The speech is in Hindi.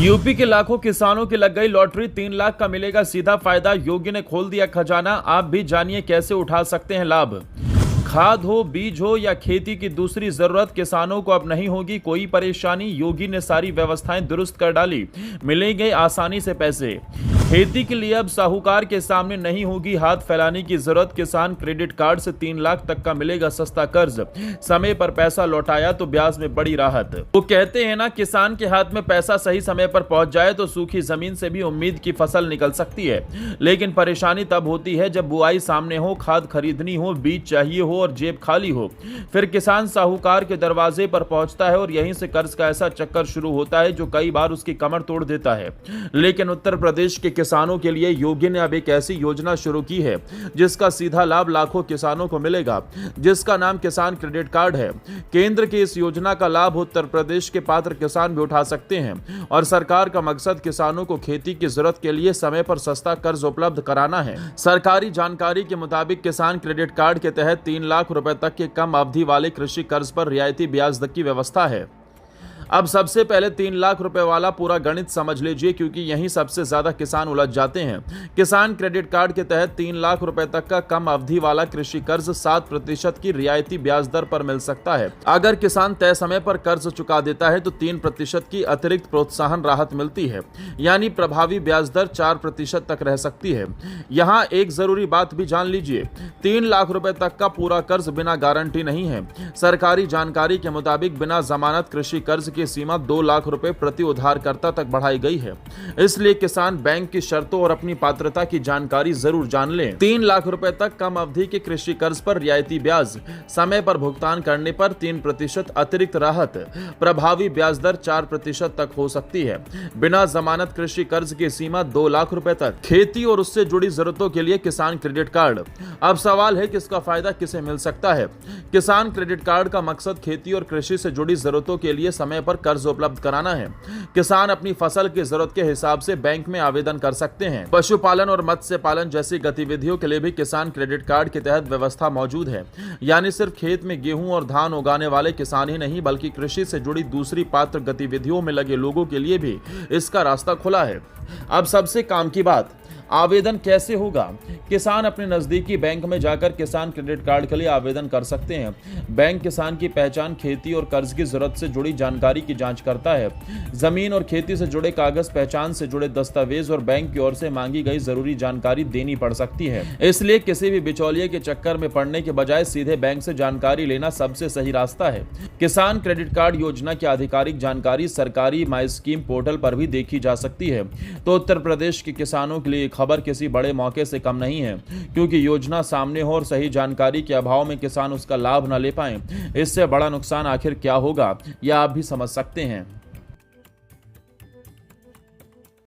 यूपी के लाखों किसानों की लग गई लॉटरी, 3 लाख का मिलेगा सीधा फायदा। योगी ने खोल दिया खजाना। आप भी जानिए कैसे उठा सकते हैं लाभ। खाद हो, बीज हो या खेती की दूसरी जरूरत, किसानों को अब नहीं होगी कोई परेशानी। योगी ने सारी व्यवस्थाएं दुरुस्त कर डाली, मिलेंगे आसानी से पैसे। खेती के लिए अब साहूकार के सामने नहीं होगी हाथ फैलाने की जरूरत। किसान क्रेडिट कार्ड से 3 लाख तक का मिलेगा सस्ता कर्ज। समय पर पैसा लौटाया तो ब्याज में बड़ी राहत। वो कहते हैं ना, किसान के हाथ में पैसा सही समय पर पहुंच जाए तो सूखी जमीन से भी उम्मीद की फसल निकल सकती है। लेकिन परेशानी तब होती है जब बुआई सामने हो, खाद खरीदनी हो, बीज चाहिए हो और जेब खाली हो। फिर किसान साहूकार के दरवाजे पर पहुंचता है और यहीं से कर्ज का ऐसा चक्कर शुरू होता है जो कई बार उसकी कमर तोड़ देता है। लेकिन उत्तर प्रदेश के किसानों के लिए योगी ने अब एक ऐसी योजना शुरू की है जिसका सीधा लाभ लाखों किसानों को मिलेगा, जिसका नाम किसान क्रेडिट कार्ड है। केंद्र की इस योजना का लाभ उत्तर प्रदेश के पात्र किसान भी उठा सकते हैं और सरकार का मकसद किसानों को खेती की जरूरत के लिए समय पर सस्ता कर्ज उपलब्ध कराना है। सरकारी जानकारी के मुताबिक किसान क्रेडिट कार्ड के तहत 3 लाख रुपए तक के कम अवधि वाले कृषि कर्ज पर रियायती ब्याज दर की व्यवस्था है। अब सबसे पहले 3 लाख रुपए वाला पूरा गणित समझ लीजिए, क्योंकि यहीं सबसे ज्यादा किसान उलझ जाते हैं। किसान क्रेडिट कार्ड के तहत 3 लाख रुपए तक का कम अवधि वाला कृषि कर्ज 7% की रियायती ब्याज दर पर मिल सकता है। अगर किसान तय समय पर कर्ज चुका देता है तो 3% की अतिरिक्त प्रोत्साहन राहत मिलती है, यानी प्रभावी ब्याज दर 4% तक रह सकती है। यहाँ एक जरूरी बात भी जान लीजिए, 3 लाख रुपए तक का पूरा कर्ज बिना गारंटी नहीं है। सरकारी जानकारी के मुताबिक बिना जमानत कृषि कर्ज की सीमा 2 लाख रुपए प्रति उधारकर्ता तक बढ़ाई गई है। इसलिए किसान बैंक की शर्तों और अपनी पात्रता की जानकारी जरूर जान लें। 3 लाख रुपए तक कम अवधि के कृषि कर्ज पर रियायती ब्याज, समय पर भुगतान करने पर 3% अतिरिक्त राहत, प्रभावी ब्याज दर 4% तक हो सकती है। बिना जमानत कृषि कर्ज की सीमा 2 लाख रुपए तक। खेती और उससे जुड़ी जरूरतों के लिए किसान क्रेडिट कार्ड। अब सवाल है कि इसका फायदा किसे मिल सकता है। किसान क्रेडिट कार्ड का मकसद खेती और कृषि से जुड़ी जरूरतों के लिए समय पर कर्ज उपलब्ध कराना है। किसान अपनी फसल की जरूरत के हिसाब से बैंक में आवेदन कर सकते हैं। पशुपालन और मत्स्य पालन जैसी गतिविधियों के लिए भी किसान क्रेडिट कार्ड के तहत व्यवस्था मौजूद है। यानी सिर्फ खेत में गेहूं और धान उगाने वाले किसान ही नहीं, बल्कि कृषि से जुड़ी दूसरी पात्र गतिविधियों में लगे लोगों के लिए भी इसका रास्ता खुला है। अब सबसे काम की बात, आवेदन कैसे होगा। किसान अपने नजदीकी बैंक में जाकर किसान क्रेडिट कार्ड के लिए आवेदन कर सकते हैं। बैंक किसान की पहचान, खेती और कर्ज की जरूरत से जुड़ी जानकारी की जांच करता है। जमीन और खेती से जुड़े कागज, पहचान से जुड़े दस्तावेज और बैंक की ओर से मांगी गई जरूरी जानकारी देनी पड़ सकती है। इसलिए किसी भी बिचौलिए के चक्कर में पड़ने के बजाय सीधे बैंक से जानकारी लेना सबसे सही रास्ता है। किसान क्रेडिट कार्ड योजना की आधिकारिक जानकारी सरकारी माई स्कीम पोर्टल पर भी देखी जा सकती है। तो उत्तर प्रदेश के किसानों के लिए खबर किसी बड़े मौके से कम नहीं है, क्योंकि योजना सामने हो और सही जानकारी के अभाव में किसान उसका लाभ न ले पाए, इससे बड़ा नुकसान आखिर क्या होगा यह आप भी समझ सकते हैं।